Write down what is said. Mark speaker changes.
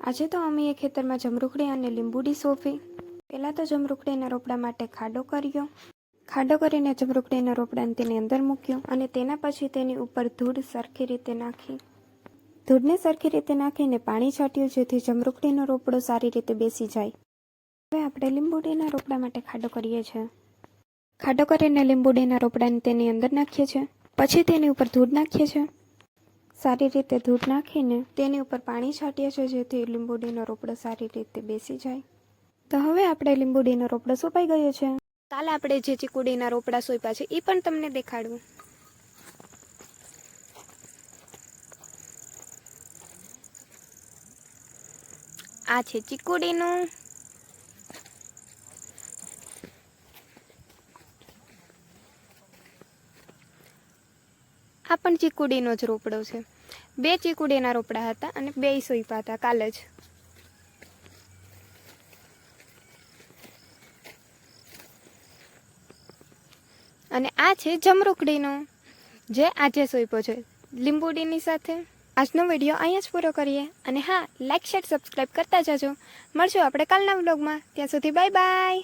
Speaker 1: આજે તો અમે એ ખેતરમાં જમરૂખડી અને લીંબુડી સોંપી. પહેલાં તો જમરૂખડીના રોપડા માટે ખાડો કર્યો. ખાડો કરીને જમરૂખડીના રોપડાને તેની અંદર મૂક્યો અને તેના પછી તેની ઉપર ધૂળ સરખી રીતે નાખી. ધૂળને સરખી રીતે નાખીને પાણી છાંટ્યું, જેથી જમરૂખડીનો રોપડો સારી રીતે બેસી જાય. હવે આપણે લીંબુડીના રોપડા માટે ખાડો કરીએ છીએ. ખાડો કરીને લીંબુડીના રોપડાને તેની અંદર નાખીએ છીએ. પછી તેની ઉપર ધૂળ નાખીએ છીએ. સારી રીતે ધૂળ નાખીને તેની ઉપર પાણી છાંટીએ છીએ, જેથી લીંબુડીનો રોપડો સારી રીતે બેસી જાય. તો હવે આપણે લીંબુડીનો રોપડો સોંપાઈ ગયો છે. કાલે આપણે જે ચીકુડીના રોપડા સોંપ્યા છે એ પણ તમને દેખાડવું. આ છે ચીકુડીનું. આ પણ ચીકુડીનો જ રોપડો છે. 2 ચીકુડીના રોપડા હતા અને 2 સોંપ્યા હતા કાલે જ. અને આ છે જમરૂખડીનો, જે આજે સોંપ્યો છે લીંબુડીની સાથે. આજનો વિડીયો અહીંયા જ પૂરો કરીએ. અને હા, લાઈક, શેર, સબસ્ક્રાઈબ કરતા જજો. મળશું આપણે કાલના વ્લોગમાં. ત્યાં સુધી બાય બાય.